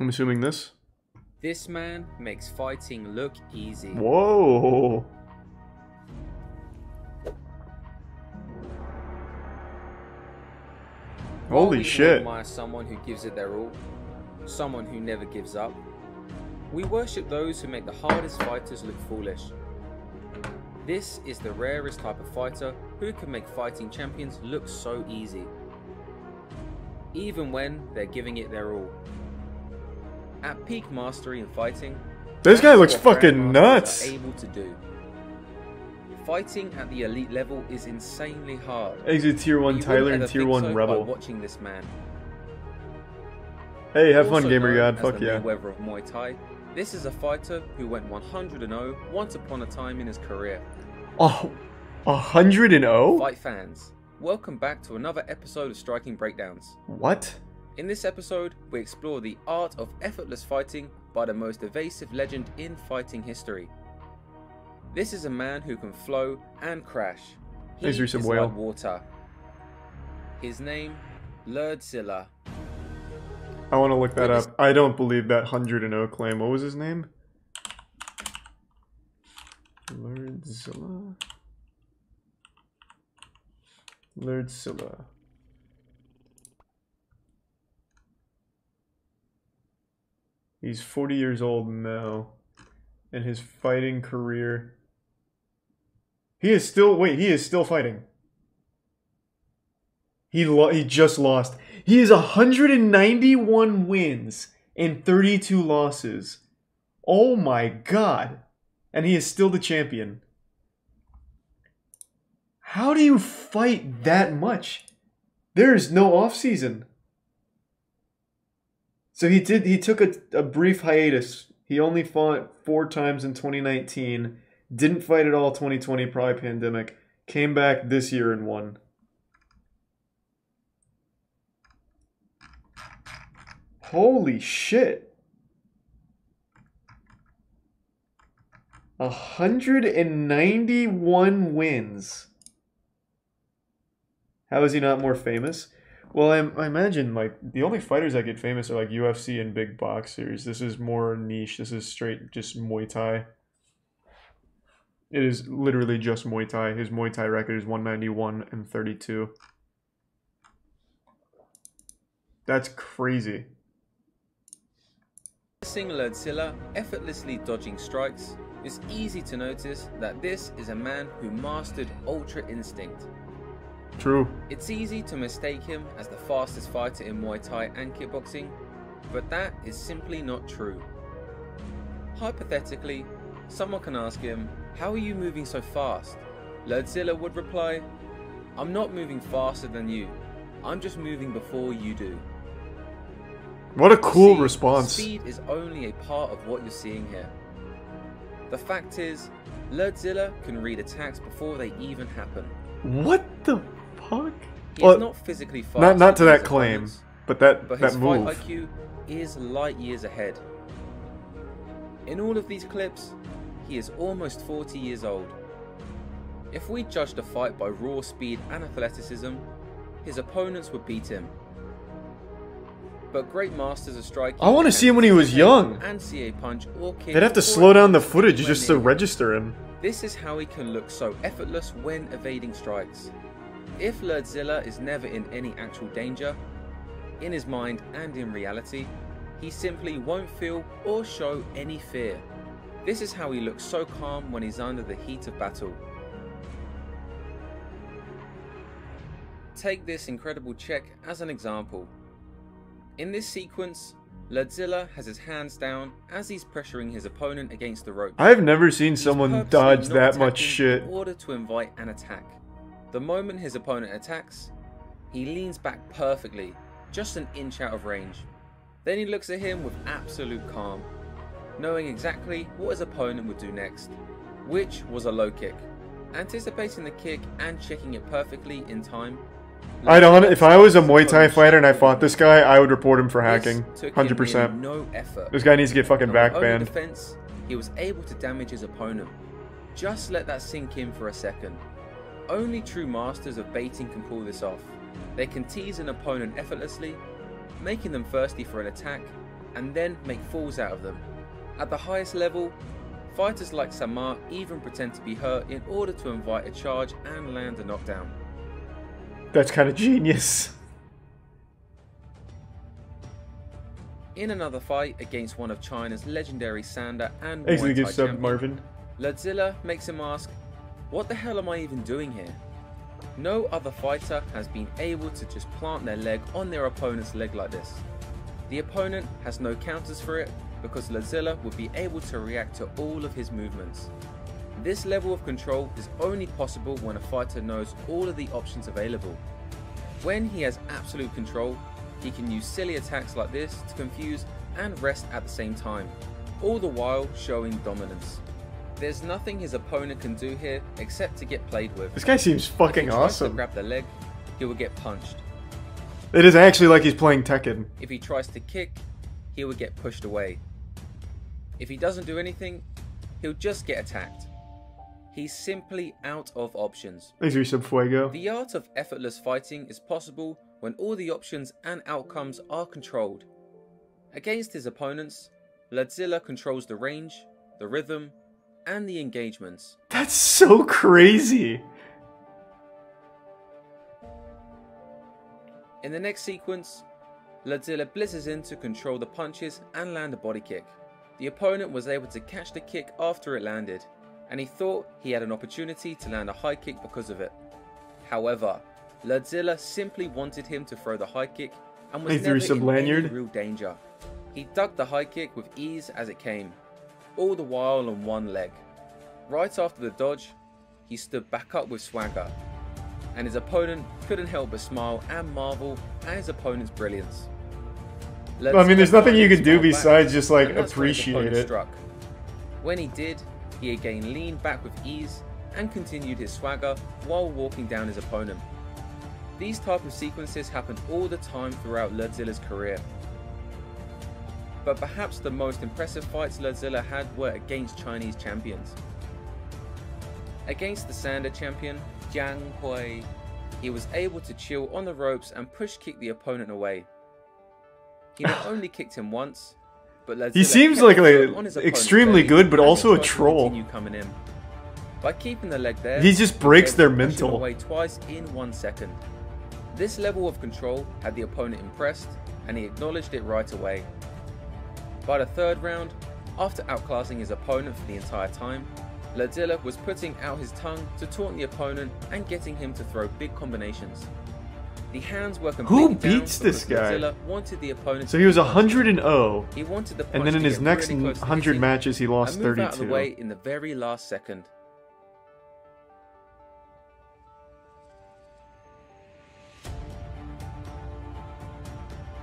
I'm assuming this. This man makes fighting look easy. Whoa. Holy shit. We admire someone who gives it their all, someone who never gives up. We worship those who make the hardest fighters look foolish. This is the rarest type of fighter who can make fighting champions look so easy, even when they're giving it their all. At peak mastery in fighting, this guy looks what fucking grandmasters nuts. are able to do. Fighting at the elite level is insanely hard. Exit tier 1 You Tyler wouldn't and ever tier think 1 so by Rebel. watching this man. Hey, have fun, Also gamer known god. as Fuck the yeah. Mayweather of Muay Thai, this is a fighter who went 100-0 once upon a time in his career. Oh, 100-0? Fight fans, welcome back to another episode of Striking Breakdowns. What? In this episode, we explore the art of effortless fighting by the most evasive legend in fighting history. This is a man who can flow and crash. He Is is whale. like water. His name, Lurdzilla. I want to look that up. I don't believe that 100-0 claim. What was his name? Lurdzilla? Lurdzilla. He's 40 years old now. And his fighting career... He is still fighting. He just lost. He has 191 wins and 32 losses. Oh my god. And he is still the champion. How do you fight that much? There is no off season. So he took a brief hiatus. He only fought 4 times in 2019. Didn't fight at all 2020, probably pandemic. Came back this year and won. Holy shit. 191 wins. How is he not more famous? Well, I imagine, like, the only fighters that get famous are, like, UFC and big boxers. This is more niche. This is straight just Muay Thai. It is literally just Muay Thai. His Muay Thai record is 191 and 32. That's crazy. Seeing Lurdzilla effortlessly dodging strikes, it's easy to notice that this is a man who mastered Ultra Instinct. True. It's easy to mistake him as the fastest fighter in Muay Thai and kickboxing, but that is simply not true. Hypothetically, someone can ask him, "How are you moving so fast?" Lurdzilla would reply, "I'm not moving faster than you. I'm just moving before you do." What a cool See, response. Speed is only a part of what you're seeing here. The fact is, Lurdzilla can read attacks before they even happen. What the fuck? He Well, is not physically fast. not to than that his claim, opponents, but that his move. fight IQ is light years ahead. In all of these clips, he is almost 40 years old. If we judged a fight by raw speed and athleticism, his opponents would beat him. But great masters of striking. I want to see him when he was young. And see a punch or kick. They'd have to before slow it down the comes footage anywhere just to near him. register him. This is how he can look so effortless when evading strikes. If Lurdzilla is never in any actual danger, in his mind and in reality, he simply won't feel or show any fear. This is how he looks so calm when he's under the heat of battle. Take this incredible check as an example. In this sequence, Lurdzilla has his hands down as he's pressuring his opponent against the rope. I've never seen He's someone purposely dodge not that much attacking shit. in order to invite an attack. The moment his opponent attacks, he leans back perfectly, just an inch out of range. Then he looks at him with absolute calm, knowing exactly what his opponent would do next, which was a low kick. Anticipating the kick and checking it perfectly in time. If I was a Muay Thai fighter and I fought this guy, I would report him for hacking. This took him 100%. no effort. This guy needs to get fucking And back with only banned. defense, he was able to damage his opponent. Just let that sink in for a second. Only true masters of baiting can pull this off. They can tease an opponent effortlessly, making them thirsty for an attack, and then make fools out of them. At the highest level, fighters like Samar even pretend to be hurt in order to invite a charge and land a knockdown. That's kind of genius. In another fight against one of China's legendary Sander and Thanks for the Muay good Thai sub, champion, Marvin. Ladzilla makes him ask, "What the hell am I even doing here?" No other fighter has been able to just plant their leg on their opponent's leg like this. The opponent has no counters for it because Ladzilla would be able to react to all of his movements. This level of control is only possible when a fighter knows all of the options available. When he has absolute control, he can use silly attacks like this to confuse and rest at the same time, all the while showing dominance. There's nothing his opponent can do here except to get played with. This guy seems fucking If he tries to awesome. grab the leg, he will get punched. It is actually like he's playing Tekken. If he tries to kick, he will get pushed away. If he doesn't do anything, he'll just get attacked. He's simply out of options. Thanks for sub, Fuego. The art of effortless fighting is possible when all the options and outcomes are controlled. Against his opponents, Ladzilla controls the range, the rhythm, and the engagements. That's so crazy. In the next sequence, Ladzilla blitzes in to control the punches and land a body kick. The opponent was able to catch the kick after it landed, and he thought he had an opportunity to land a high kick because of it. However, Ladzilla simply wanted him to throw the high kick and was He threw never some in any lanyard. real danger. He ducked the high kick with ease as it came, all the while on one leg. Right after the dodge, he stood back up with swagger, and his opponent couldn't help but smile and marvel at his opponent's brilliance. I mean, there's nothing you can do Smiled back, besides just like and that's when his appreciate opponent it. struck. When he did, he again leaned back with ease and continued his swagger while walking down his opponent. These type of sequences happened all the time throughout Ladzilla's career. But perhaps the most impressive fights Ladzilla had were against Chinese champions. Against the Sander champion, Jiang Hui, he was able to chill on the ropes and push kick the opponent away. He not only kicked him once, but Ladzilla He seems kept like his foot on his opponent's extremely belly good, but as he also a tried to troll. continue coming in. By keeping the leg there, He just was breaks able their to push him mental. away twice in 1 second. This level of control had the opponent impressed, and he acknowledged it right away. By the third round, after outclassing his opponent for the entire time, Ladzilla was putting out his tongue to taunt the opponent and getting him to throw big combinations. The hands were completely down beats this because guy? Ladzilla wanted the opponent So to he was be punched. 100-0, He wanted the and punch then in to his get next really close to 100 hitting matches he lost and move out of the 32. way in the very last second.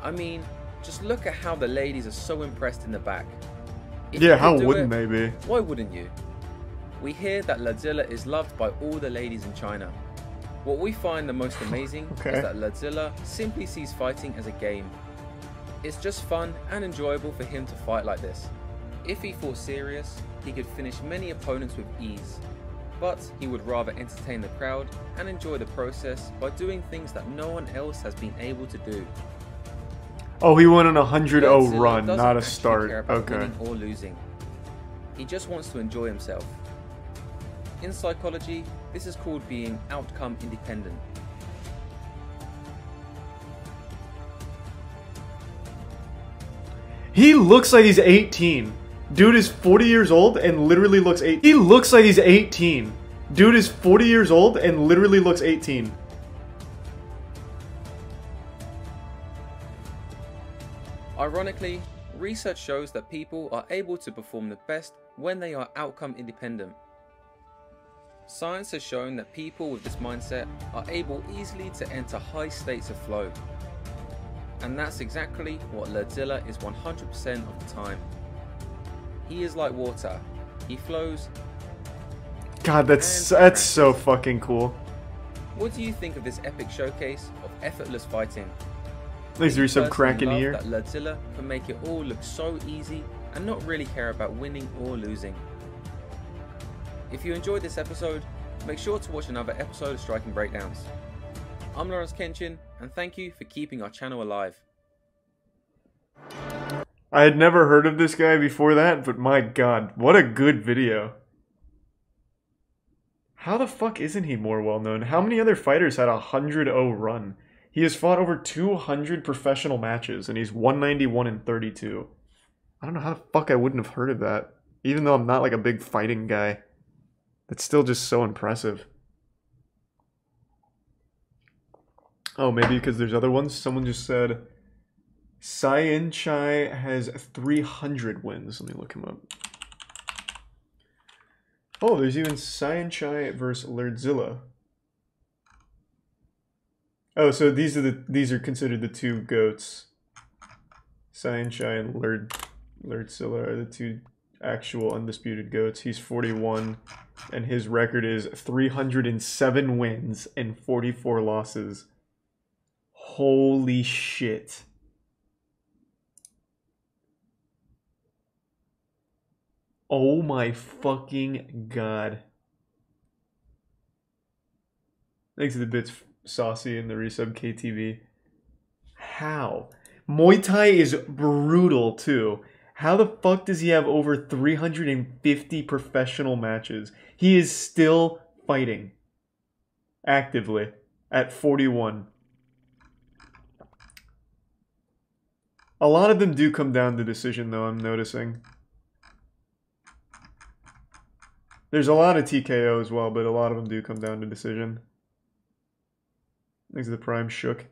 I mean, just look at how the ladies are so impressed in the back. If you Yeah, could how do wouldn't it, they be? why wouldn't you? We hear that Ladzilla is loved by all the ladies in China. What we find the most amazing Okay. is that Ladzilla simply sees fighting as a game. It's just fun and enjoyable for him to fight like this. If he fought serious, he could finish many opponents with ease. But he would rather entertain the crowd and enjoy the process by doing things that no one else has been able to do. Oh, he went on a 100-0 Ladzilla run, doesn't not a actually start. care about Okay. winning or losing. He just wants to enjoy himself. In psychology, this is called being outcome independent. He looks like he's 18. Dude is 40 years old and literally looks 8. He looks like he's 18. Dude is 40 years old and literally looks 18. Ironically, research shows that people are able to perform the best when they are outcome independent. Science has shown that people with this mindset are able easily to enter high states of flow. And that's exactly what Ladzilla is 100% of the time. He is like water. He flows. God, that's so fucking cool. What do you think of this epic showcase of effortless fighting? Thanks for some Personally crack in love here. that Ladzilla can make it all look so easy and not really care about winning or losing. If you enjoyed this episode, make sure to watch another episode of Striking Breakdowns. I'm Lawrence Kenshin, and thank you for keeping our channel alive. I had never heard of this guy before that, but my god, what a good video. How the fuck isn't he more well known? How many other fighters had a 100-0 run? He has fought over 200 professional matches, and he's 191-32. I don't know how the fuck I wouldn't have heard of that. Even though I'm not like a big fighting guy. It's still just so impressive. Oh, maybe because there's other ones? Someone just said Cyan Chai has 300 wins. Let me look him up. Oh, there's even Cyan Chai versus Lurdzilla. Oh, so these are considered the two goats. Cyan Chai and Lurdzilla are the two actual undisputed goats. He's 41, and his record is 307 wins and 44 losses. Holy shit. Oh my fucking god. Thanks to the bits Saucy and the resub KTV. How? Muay Thai is brutal too. How the fuck does he have over 350 professional matches? He is still fighting. Actively. At 41. A lot of them do come down to decision though, I'm noticing. There's a lot of TKO as well, but a lot of them do come down to decision. Thanks to the Prime Shook.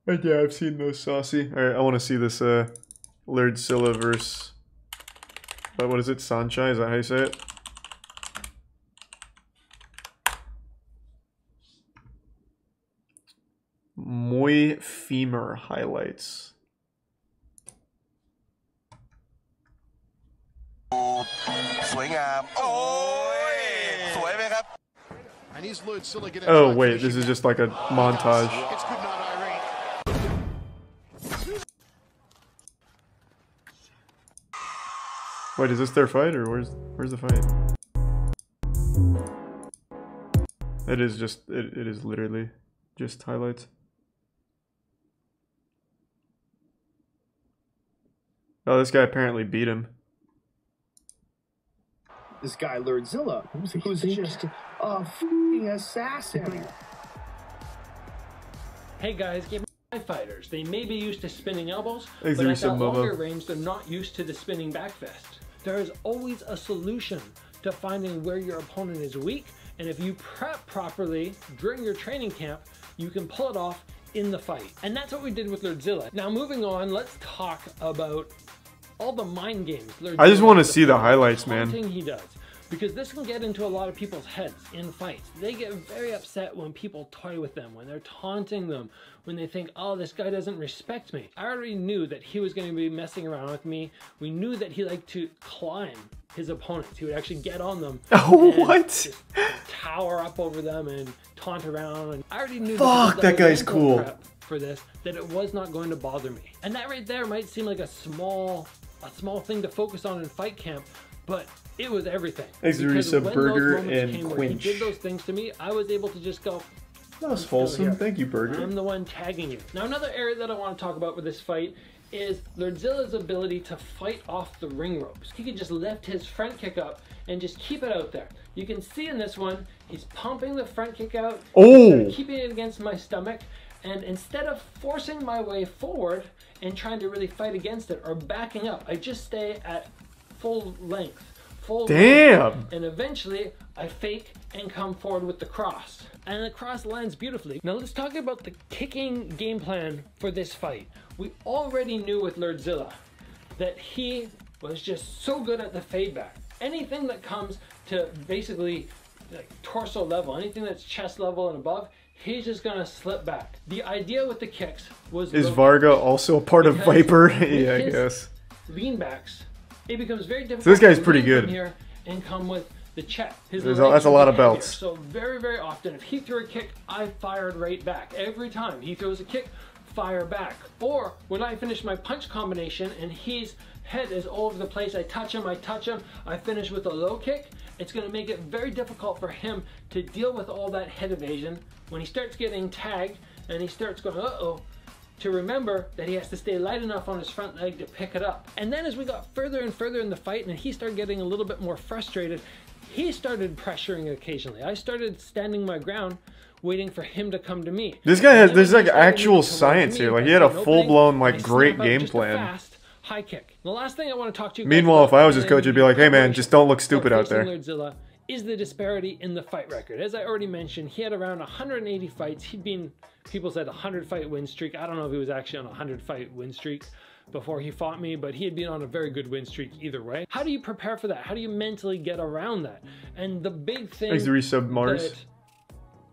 But yeah, I've seen those Saucy. Alright, I want to see this Lurdzilla versus... what is it? Sanchai? Is that how you say it? Muay Femur highlights. Oh wait, this is just like a montage. Wait, is this their fight or where's the fight? It is just it is literally just highlights. Oh, this guy apparently beat him. This guy Lurdzilla, who's just a f***ing assassin. Hey guys, Game fighters. They may be used to spinning elbows, Thanks, but at that Momo. longer range, they're not used to the spinning back fist. There is always a solution to finding where your opponent is weak, and if you prep properly during your training camp, you can pull it off in the fight. And that's what we did with Lurdzilla. Now moving on, let's talk about all the mind games. I just want to see the highlights, man. He does. Because this can get into a lot of people's heads in fights. They get very upset when people toy with them, when they're taunting them, when they think, oh, this guy doesn't respect me. I already knew that he was going to be messing around with me. We knew that he liked to climb his opponents. He would actually get on them. Oh, what? Just tower up over them and taunt around. And I already knew that guy's cool. For this, that it was not going to bother me. And that right there might seem like a small thing to focus on in fight camp, but it was everything. Exarisa Burger and Quinch. He did those things to me, I was able to just go, that was wholesome. Thank you, Burger. I'm the one tagging you. Now another area that I want to talk about with this fight is Lurdzilla's ability to fight off the ring ropes. He can just lift his front kick up and just keep it out there. You can see in this one, he's pumping the front kick out, keeping it against my stomach, and instead of forcing my way forward and trying to really fight against it or backing up, I just stay at full length. Damn! And eventually, I fake and come forward with the cross. And the cross lands beautifully. Now let's talk about the kicking game plan for this fight. We already knew with Lurdzilla that he was just so good at the fade back. Anything that comes to basically like torso level, anything that's chest level and above, he's just gonna slip back. The idea with the kicks was... Is Varga also a part of Viper? Yeah, I guess. Lean backs, it becomes very difficult. So this guy's pretty good. Here and come with the check. That's a lot of belts. So very, very often, if he threw a kick, I fired right back. Every time he throws a kick, fire back. Or when I finish my punch combination and his head is all over the place, I touch him, I finish with a low kick. It's going to make it very difficult for him to deal with all that head evasion. When he starts getting tagged and he starts going, uh-oh, to remember that he has to stay light enough on his front leg to pick it up. And then as we got further and further in the fight and he started getting a little bit more frustrated, he started pressuring occasionally. I started standing my ground, waiting for him to come to me. This guy has, there's like actual science here. Like he had a full-blown like great game plan. Fast high kick. The last thing I want to talk to you. Meanwhile, if I was his coach, I'd be like, hey man, just don't look stupid out there. Lordzilla is the disparity in the fight record. As I already mentioned, he had around 180 fights. He'd been, people said 100-fight win streak. I don't know if he was actually on a 100-fight win streak before he fought me, but he had been on a very good win streak either way. How do you prepare for that? How do you mentally get around that? And the big thing Thanks to resub Mars.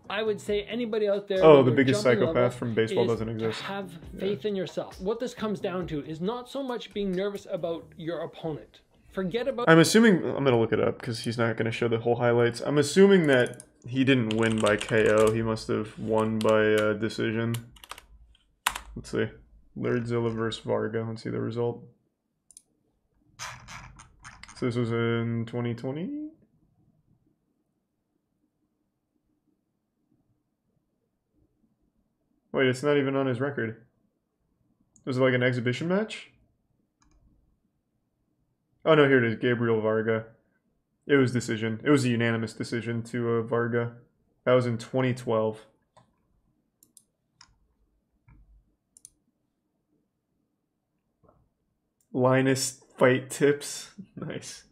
I would say anybody out there, oh, the biggest psychopath from baseball doesn't exist. Have faith in yourself. What this comes down to is not so much being nervous about your opponent. Forget about. I'm assuming, I'm gonna look it up because he's not gonna show the whole highlights. I'm assuming that he didn't win by KO. He must have won by decision. Let's see, Lordzilla versus Varga. Let's see the result. So this was in 2020. Wait, it's not even on his record. Was it like an exhibition match? Oh no, here it is, Gabriel Varga. It was decision. It was a unanimous decision to Varga. That was in 2012. Linus fight tips. Nice.